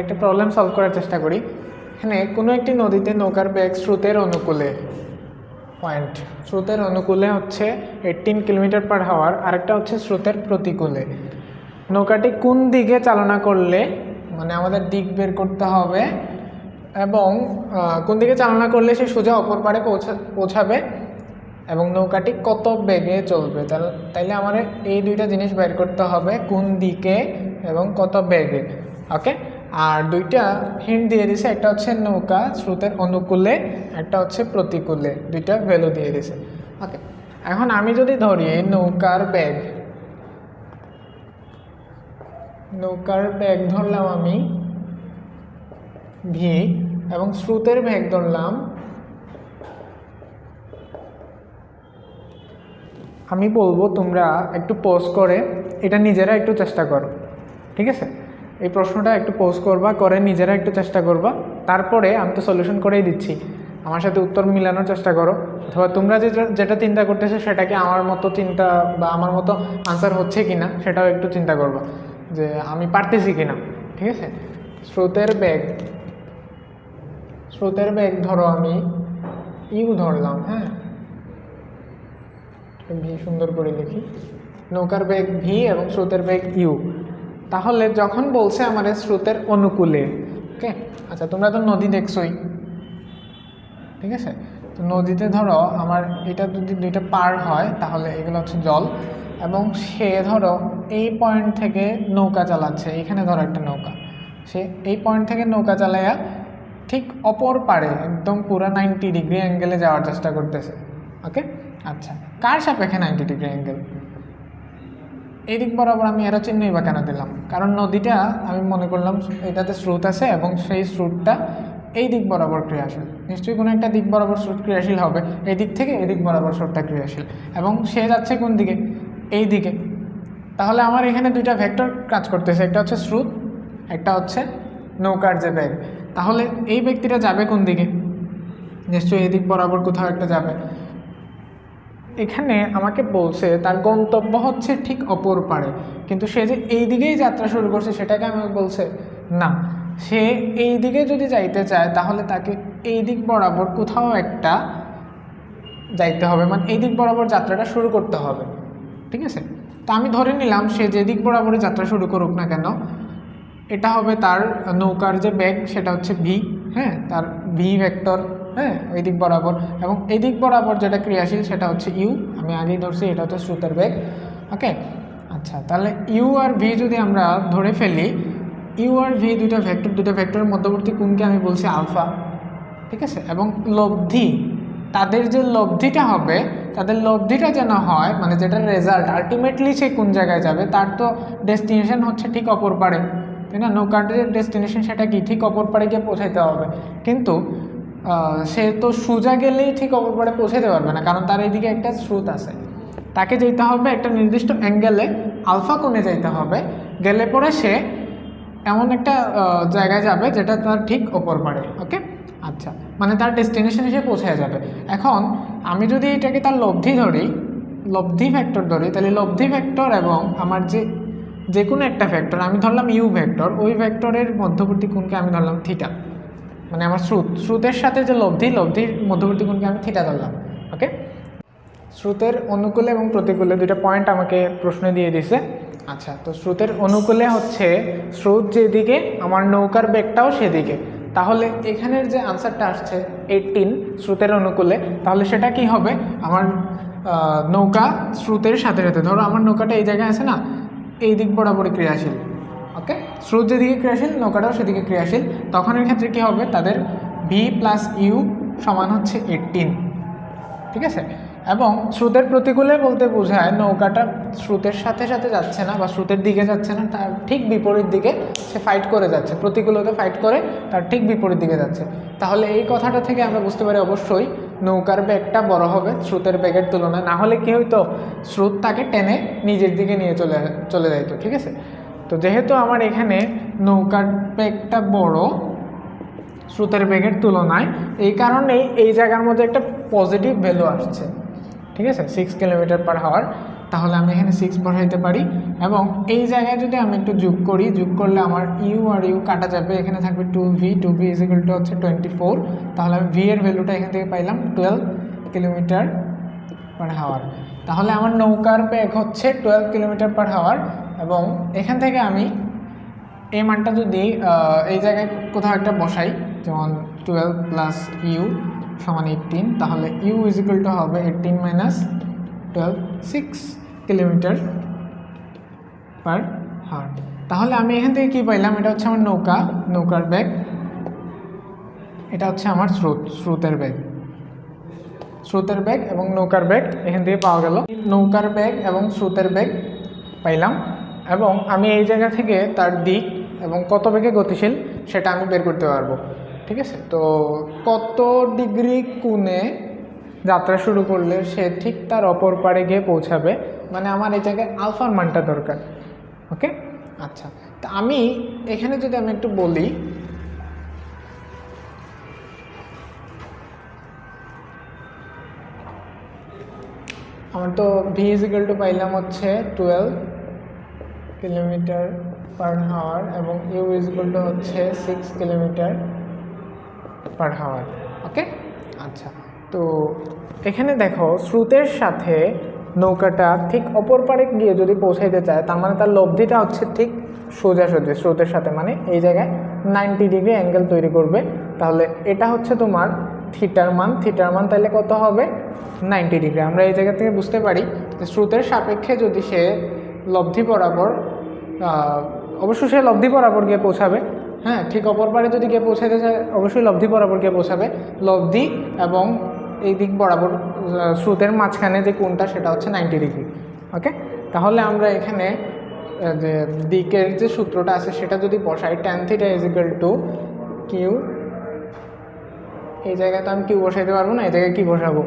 একটা problem solve করার চেষ্টা করি। এখানে কোনো একটি নদীতে নৌকার বেগ স্রোতের অনুকূলে, পয়েন্ট স্রোতের অনুকূলে হচ্ছে 18 কিলোমিটার/আওয়ার, আরেকটা হচ্ছে স্রোতের প্রতিকূলে। নৌকাটি কোন দিকে চালনা করলে, মানে আমাদের দিক বের করতে হবে, এবং কোন দিকে চালনা করলে সে সোজা অপর পাড়ে পৌঁছাবে এবং নৌকাটি কত বেগে চলবে। তাইলে আমাদের এই দুইটা জিনিস বের করতে হবে, কোন দিকে এবং কত বেগে। ওকে, আর দুইটা হিন্ট দিয়ে দিছে, একটা হচ্ছে নৌকা স্রোতের অনুকূলে, একটা হচ্ছে প্রতিকূলে, দুইটা ভ্যালু দিয়ে দিছে। ওকে, এখন আমি যদি ধরি নৌকার বেগ ধরলাম আমি ভি, এবং স্রোতের বেগ ধরলাম, আমি বলবো তোমরা একটু পজ করে এটা নিজেরা একটু চেষ্টা করো, ঠিক আছে? এই প্রশ্নটা একটু পজ করবা, করে নিজেরা একটু চেষ্টা করবা, তারপরে আমি তো সলিউশন করেই দিচ্ছি, আমার সাথে উত্তর মিলানোর চেষ্টা করো। অথবা তোমরা যেটা চিন্তা করতেছো সেটাকে আমার মতো চিন্তা বা আমার মতো আনসার হচ্ছে কি না সেটাও একটু চিন্তা করবা, যে আমি পারতেছি কি না, ঠিক আছে? স্রোতের বেগ ধরো আমি ইউ ধরলাম, হ্যাঁ, ভি সুন্দর করে লিখি, নৌকার বেগ ভি এবং স্রোতের বেগ ইউ। তাহলে যখন বলছে আমাদের স্রোতের অনুকূলে, ওকে, আচ্ছা তোমরা তো নদী দেখছোই, ঠিক আছে? তো নদীতে ধরো আমার এটা যদি দুইটা পার হয় তাহলে এগুলো হচ্ছে জল, এবং সে ধরো এই পয়েন্ট থেকে নৌকা চালাচ্ছে, এখানে ধরো একটা নৌকা, সে এই পয়েন্ট থেকে নৌকা চালাইয়া ঠিক অপর পারে একদম পুরো 90 ডিগ্রি অ্যাঙ্গেলে যাওয়ার চেষ্টা করতেছে। ওকে, আচ্ছা কার সাপেক্ষে 90 ডিগ্রি অ্যাঙ্গেল? এই দিক বরাবর আমি এরো চিহ্নই বা কেন দিলাম? কারণ নদীটা আমি মনে করলাম এটাতে স্রোত আছে এবং সেই স্রোতটা এই দিক বরাবর ক্রিয়াশীল, নিশ্চয়ই কোনো একটা দিক বরাবর স্রোত ক্রিয়াশীল হবে, এই দিক থেকে এদিক বরাবর স্রোতটা ক্রিয়াশীল, এবং সে যাচ্ছে কোন দিকে? এই দিকে। তাহলে আমার এখানে দুইটা ভেক্টর কাজ করতেছে, একটা হচ্ছে স্রোত, একটা হচ্ছে নৌকার যে বেগ। তাহলে এই ব্যক্তিটা যাবে কোন দিকে? নিশ্চয়ই এই দিক বরাবর কোথাও একটা যাবে। এখানে আমাকে বলছে তার গন্তব্য হচ্ছে ঠিক অপর পারে, কিন্তু সে যে এই দিকেই যাত্রা শুরু করছে সেটাকে আমাকে বলছে না, সে এই দিকে যদি যাইতে চায় তাহলে তাকে এই দিক বরাবর কোথাও একটা যাইতে হবে, মানে এই দিক বরাবর যাত্রাটা শুরু করতে হবে, ঠিক আছে? তো আমি ধরে নিলাম সে যে দিক বরাবরই যাত্রা শুরু করুক না কেন, এটা হবে তার নৌকার যে বেগ সেটা হচ্ছে ভি, হ্যাঁ, তার ভি ভেক্টর, হ্যাঁ, ওই দিক বরাবর, এবং এই দিক বরাবর যেটা ক্রিয়াশীল সেটা হচ্ছে ইউ, আমি আগেই ধরছি এটা হচ্ছে স্রোতের বেগ। ওকে, আচ্ছা তাহলে ইউ আর ভি যদি আমরা ধরে ফেলি, ইউ আর ভি দুটো ভেক্টরের মধ্যবর্তী কোণকে আমি বলছি আলফা, ঠিক আছে? এবং লব্ধি, তাদের যে লব্ধিটা হবে, তাদের লব্ধিটা যেন হয়, মানে যেটা রেজাল্ট আলটিমেটলি সে কোন জায়গায় যাবে, তার তো ডেস্টিনেশন হচ্ছে ঠিক অপর পারে, তাই না? নৌকার যে ডেস্টিনেশন সেটা কি ঠিক অপর পারে গিয়ে পৌঁছাইতে হবে, কিন্তু সে তো সোজা গেলেই ঠিক অপর পারে পৌঁছাতে পারবে না, কারণ তার এইদিকে একটা স্রোত আছে, তাকে যেতে হবে একটা নির্দিষ্ট অ্যাঙ্গেলে, আলফা কোণে যেতে হবে, গেলে পরে সে এমন একটা জায়গায় যাবে যেটা তার ঠিক অপর পারে। ওকে, আচ্ছা, মানে তার ডেস্টিনেশন এসে পৌঁছে যাবে। এখন আমি যদি এটাকে তার লব্ধি ভেক্টর ধরি, তাহলে লব্ধি ভেক্টর এবং আমার যে কোনো একটা ভেক্টর আমি ধরলাম ইউ ভেক্টর, ওই ভেক্টরের মধ্যবর্তী কোণকে আমি ধরলাম থিটা, মানে আমার স্রোতের সাথে যে লব্ধির মধ্যবর্তী কোণকে আমি থিটা ধরলাম। ওকে, স্রোতের অনুকূলে এবং প্রতিকূলে দুইটা পয়েন্ট আমাকে প্রশ্ন দিয়ে দিছে। আচ্ছা, তো স্রোতের অনুকূলে হচ্ছে স্রোত যেদিকে আমার নৌকার বেগটাও সেদিকে, তাহলে এখানের যে আনসারটা আসছে 18 স্রোতের অনুকূলে, তাহলে সেটা কি হবে? আমার নৌকা স্রোতের সাথে সাথে, ধরো আমার নৌকাটা এই জায়গায় আছে না, এই দিক বরাবরই ক্রিয়াশীল। ওকে, স্রোত যেদিকে ক্রিয়াশীল নৌকাটাও সেদিকে ক্রিয়াশীল, তখন এর ক্ষেত্রে কী হবে? তাদের ভি প্লাস ইউ সমান হচ্ছে 18, ঠিক আছে? এবং স্রোতের প্রতিকূলে বলতে বোঝায় নৌকাটা স্রোতের সাথে সাথে যাচ্ছে না বা স্রোতের দিকে যাচ্ছে না, তার ঠিক বিপরীত দিকে সে ফাইট করে যাচ্ছে, প্রতিকূলতা ফাইট করে তার ঠিক বিপরীত দিকে যাচ্ছে। তাহলে এই কথাটা থেকে আমরা বুঝতে পারি অবশ্যই নৌকার বেগটা বড় হবে স্রোতের বেগের তুলনায়, না হলে কি হইতো? স্রোত তাকে টেনে নিজের দিকে নিয়ে চলে যাইতো, ঠিক আছে? তো যেহেতু আমার এখানে নৌকার বেগটা বড় স্রোতের বেগের তুলনায়, এই কারণেই এই জায়গার মধ্যে একটা পজিটিভ ভ্যালু আসছে, ঠিক আছে? 6 কিলোমিটার/আওয়ার, তাহলে আমি এখানে 6 বসাইতে পারি। এবং এই জায়গায় যদি আমি একটু যোগ করি, যোগ করলে আমার ইউ আর ইউ কাটা যাবে, এখানে থাকবে 2v ইজ ইকুয়াল টু হচ্ছে 24। তাহলে আমি ভি এর ভ্যালুটা এখান থেকে পাইলাম 12 কিলোমিটার পার হাওয়ার। তাহলে আমার নৌকার বেগ হচ্ছে 12 কিলোমিটার পার হাওয়ার। এবং এখান থেকে আমি এই মানটা যদি এই জায়গায় কোথাও একটা বসাই, যেমন 12 প্লাস ইউ সমান 18, তাহলে ইউ ইজ ইকুয়াল টু হবে 18 মাইনাস 12, 6 কিলোমিটার পার হাওয়ার। তাহলে আমি এখান থেকে কী পাইলাম, এটা হচ্ছে আমার নৌকার বেগ, এটা হচ্ছে আমার স্রোতের বেগ এবং নৌকার বেগ এখান থেকে পাওয়া গেল। নৌকার বেগ এবং স্রোতের বেগ পাইলাম, এবং আমি এই জায়গা থেকে তার দিক এবং কত বেগে গতিশীল সেটা আমি বের করতে পারবো। ঠিক আছে, তো কত ডিগ্রি কোণে যাত্রা শুরু করলে সে ঠিক তার অপর পাড়ে গিয়ে পৌঁছাবে, মানে আমার এই জায়গায় আলফার মানটা দরকার। ওকে, আচ্ছা, তা আমি এখানে যদি আমি একটু বলি, আমার তো ভি ইজ ইকুয়াল টু পাইলাম হচ্ছে 12 কিলোমিটার পার হাওয়ার এবং ইউ ইজ ইকুয়াল টু হচ্ছে 6 কিলোমিটার পার হাওয়ার। ওকে, আচ্ছা, তো এখানে দেখো স্রোতের সাথে নৌকাটা ঠিক অপর পাড়ে গিয়ে যদি পৌঁছাইতে চায়, তার মানে তার লব্ধিটা হচ্ছে ঠিক সোজাসুজি স্রোতের সাথে, মানে এই জায়গায় 90 ডিগ্রি অ্যাঙ্গেল তৈরি করবে। তাহলে এটা হচ্ছে তোমার থিটার মান তাহলে কত হবে 90 ডিগ্রি। আমরা এই জায়গা থেকে বুঝতে পারি যে স্রোতের সাপেক্ষে যদি সে লব্ধি বরাবর, অবশ্যই সে লব্ধি বরাবর গিয়ে পৌঁছাবে, হ্যাঁ, ঠিক অপর পাড়ে যদি গিয়ে পৌঁছাতে চায় অবশ্যই লব্ধি বরাবর গিয়ে পৌঁছাবে। লব্ধি এবং এই দিক বরাবর স্রোতের মাঝখানে যে কোণটা সেটা হচ্ছে 90 ডিগ্রি। ওকে, তাহলে আমরা এখানে যে দিকের যে সূত্রটা আছে সেটা যদি বসাই, tan θ is equal to q, এই জায়গায় তো আমি কিউ বসাইতে পারবো না, এই জায়গায় কি বসাবো,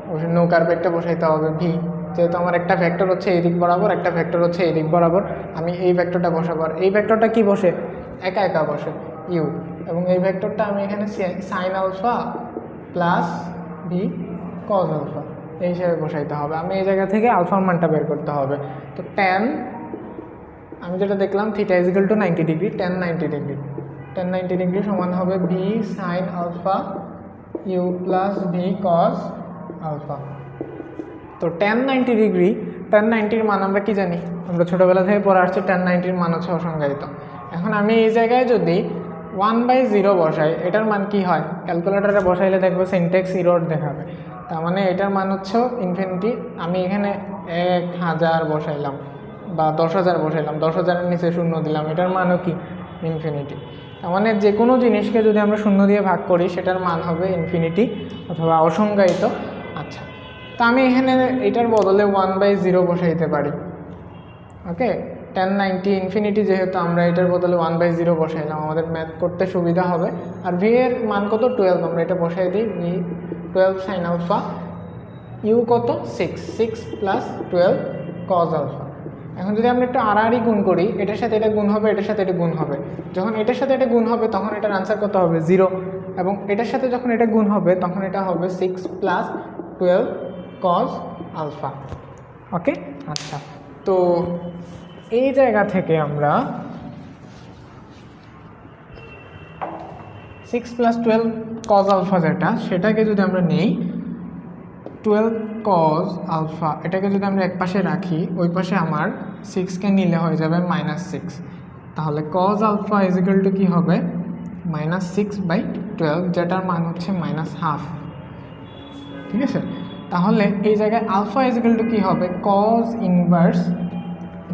অবশ্যই নৌকার বেগটা বসাইতে হবে ভি, যেহেতু আমার একটা ভেক্টর হচ্ছে এই দিক বরাবর, একটা ভেক্টর হচ্ছে এই দিক বরাবর, আমি এই ভেক্টরটা বসাবো। আর এই ভেক্টরটা কি বসে, একা বসে ইউ, এবং এই ভেক্টরটা আমি এখানে sine alpha plus v cos alpha এই হিসাবে বসাইতে হবে। আমি এই জায়গা থেকে আলফার মানটা বের করতে হবে। তো ট্যান, আমি যেটা দেখলাম theta is equal to 90 degree, tan 90 degree সমান হবে v sine alpha u plus v cos alpha. তো tan 90 মান আমরা কি জানি, আমরা ছোটোবেলা থেকে পড়ে আসছি tan 90 মান হচ্ছে অসংজ্ঞায়িত। এখন আমি এই জায়গায় যদি 1/0 বসাই, এটার মান কি হয়, ক্যালকুলেটারে বসাইলে দেখবে সিনট্যাক্স ইরর দেখাবে, তার মানে এটার মান হচ্ছে ইনফিনিটি। আমি এখানে 1000 বসাইলাম বা 10,000 বসাইলাম, 10,000-এর নিচে শূন্য দিলাম, এটার মানও কি ইনফিনিটি। তার মানে যে কোনো জিনিসকে যদি আমরা শূন্য দিয়ে ভাগ করি সেটার মান হবে ইনফিনিটি অথবা অসংজ্ঞায়িত। আচ্ছা, তো আমি এখানে এটার বদলে 1/0 বসাইতে পারি। ওকে, tan 90 ইনফিনিটি যেহেতু, আমরা এটার বদলে 1/0 বসাইলাম, আমাদের ম্যাথ করতে সুবিধা হবে। আর ভি এর মান কত 12, আমরা এটা বসাই দিই, ভি 12 সাইন আলফা, ইউ কত 6 প্লাস 12 কজ আলফা। এখন যদি আমরা একটু আড়াআড়ি গুণ করি, এটার সাথে এটা গুণ হবে, এটার সাথে এটা গুণ হবে, যখন এটার সাথে এটা গুণ হবে তখন এটার আনসার কত হবে 0, এবং এটার সাথে যখন এটা গুণ হবে তখন এটা হবে 6 প্লাস 12 কজ আলফা। ওকে, আচ্ছা, তো এই জায়গা থেকে আমরা 6 প্লাস 12 কজ আলফা যেটা, সেটাকে যদি আমরা নেই 12 কজ আলফা, এটাকে যদি আমরা এক পাশে রাখি, ওই পাশে আমার 6কে নিলে হয়ে যাবে -6, তাহলে cos alpha is equal to কী হবে -6/12, যেটার মান হচ্ছে -1/2। ঠিক আছে, তাহলে এই জায়গায় আলফা ইজ ইকুয়াল টু কী হবে, কজ ইনভার্স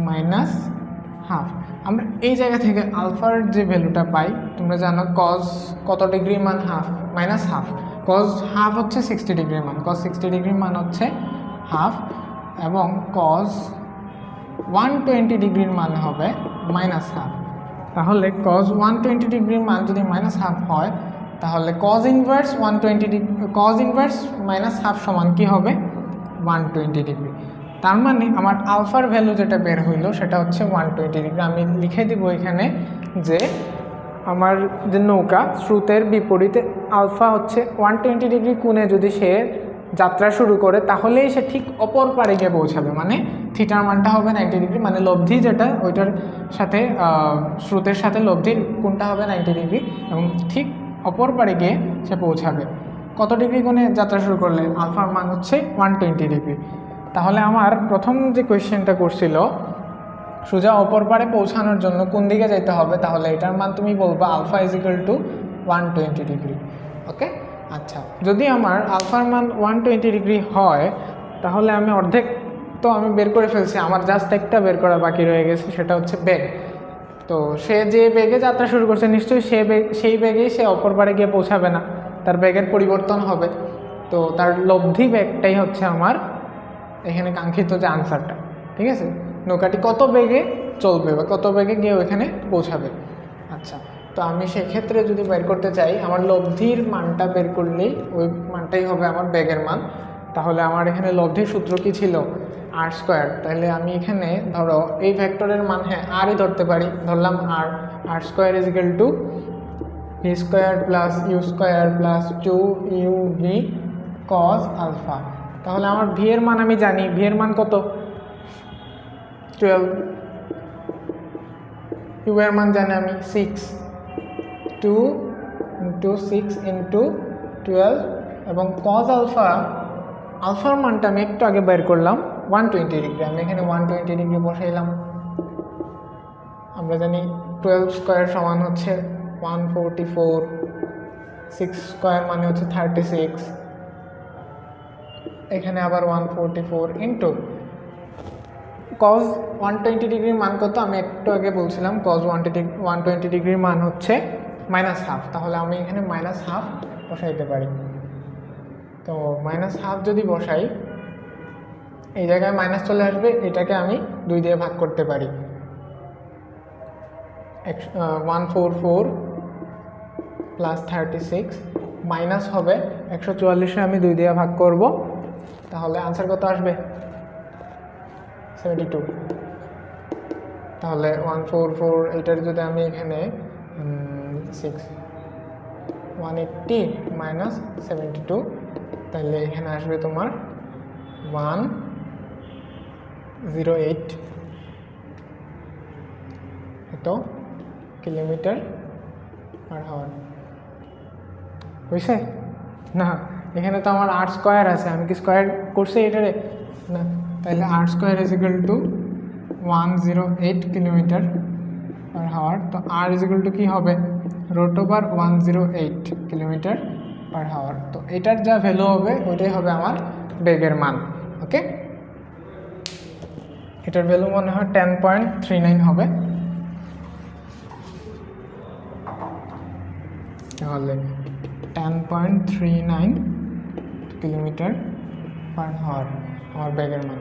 -1/2। আমরা এই জায়গা থেকে আলফার যে ভ্যালুটা পাই, তোমরা জানো কজ কত ডিগ্রির মান -1/2, কজ হাফ হচ্ছে 60 ডিগ্রির মান, কজ 60 ডিগ্রির মান হচ্ছে হাফ, এবং কজ 120 ডিগ্রির মান হবে -1/2। তাহলে কজ 120 ডিগ্রির মান যদি -1/2 হয়, তাহলে কজ ইনভার্স -1/2 সমান কী হবে 120 ডিগ্রি। তার মানে আমার আলফার ভ্যালু যেটা বের হইলো সেটা হচ্ছে 120 ডিগ্রি। আমি লিখে দিব এখানে যে আমার যে নৌকা স্রোতের বিপরীতে আলফা হচ্ছে 120 ডিগ্রি কোণে যদি সে যাত্রা শুরু করে তাহলেই সে ঠিক অপর পারে গিয়ে পৌঁছাবে, মানে থিটার মানটা হবে 90 ডিগ্রি, মানে লব্ধি যেটা ওইটার সাথে স্রোতের সাথে লব্ধির কোণটা হবে 90 ডিগ্রি এবং ঠিক অপর পারে গিয়ে সে পৌঁছাবে। কত ডিগ্রি কোণে যাত্রা শুরু করলে? আলফার মান হচ্ছে 120 ডিগ্রি। তাহলে আমার প্রথম যে কোয়েশ্চেনটা করছিল সোজা অপর পারে পৌঁছানোর জন্য কোন দিকে যেতে হবে, তাহলে এটার মান তুমি বলবা alpha is equal to 120 degree. Okay, আচ্ছা, যদি আমার আলফার মান 120 ডিগ্রি হয় তাহলে আমি অর্ধেক তো আমি বের করে ফেলছি, আমার জাস্ট একটা বের করা বাকি রয়ে গেছে, সেটা হচ্ছে বেগ। তো সে যে বেগে যাত্রা শুরু করছে নিশ্চয়ই সেই বেগেই সে অপর পারে গিয়ে পৌঁছাবে না, তার বেগের পরিবর্তন হবে। তো তার লব্ধি বেগটাই হচ্ছে আমার এখানে কাঙ্ক্ষিত যে আনসারটা। ঠিক আছে, নৌকাটি কত বেগে চলবে বা কত বেগে গিয়ে ওইখানে পৌঁছাবে। আচ্ছা, তো আমি সেক্ষেত্রে যদি বের করতে চাই আমার লব্ধির মানটা বের করলেই ওই মানটাই হবে আমার বেগের মান। তাহলে আমার এখানে লব্ধির সূত্র কি ছিল? আর স্কোয়ার। তাহলে আমি এখানে ধরো এই ভেক্টরের মান হ্যাঁ আরই ধরতে পারি, ধরলাম R square is equal to V square plus U square plus 2uv cos alpha. তাহলে আমার ভি এর মান আমি জানি, ভি এর মান কত? 12। ইউ এর মান জানি আমি 6, 2 × 6 × 12 এবং cos আলফা, আলফার মানটা আমি একটু আগে বের করলাম 120 ডিগ্রি। আমি এখানে 120 ডিগ্রি বসাইলাম। আমরা জানি 12 স্কোয়ার সমান হচ্ছে 144, 6 স্কোয়ার মানে হচ্ছে 36, এখানে আবার 144 ইন্টু cos 120 ডিগ্রির মান কত? আমি একটু আগে বলছিলাম cos 120 ডিগ্রির মান হচ্ছে -12। তাহলে আমি এখানে -12 বসাইতে পারি। তো -12 যদি বসাই এই জায়গায় মাইনাস চলে আসবে, এটাকে আমি 2 দিয়ে ভাগ করতে পারি। 144 প্লাস 36 মাইনাস হবে 144-এ আমি 2 দিয়ে ভাগ করব, তাহলে আনসার কত আসবে? 72। তাহলে 144 এটার যদি আমি এখানে 180 মাইনাস 72, তাহলে এখানে আসবে তোমার 108 এত কিলোমিটার পার আওয়ার। বুঝছে না? এখানে তো আমার আর স্কোয়ার আছে, আমি কি স্কোয়ার করছি এটারে না? তাহলে R square is equal to 108 kilometre per hour. তো আর ইজ ইকুয়াল টু কী হবে? √108 কিলোমিটার পার আওয়ার। তো এটার যা ভ্যালু হবে ওইটাই হবে আমার বেগের মান। ওকে, এটার ভ্যালু মনে হয় 10.39 হবে। তাহলে 10.39 কিলোমিটার পার আওয়ার আমার বেগের মান।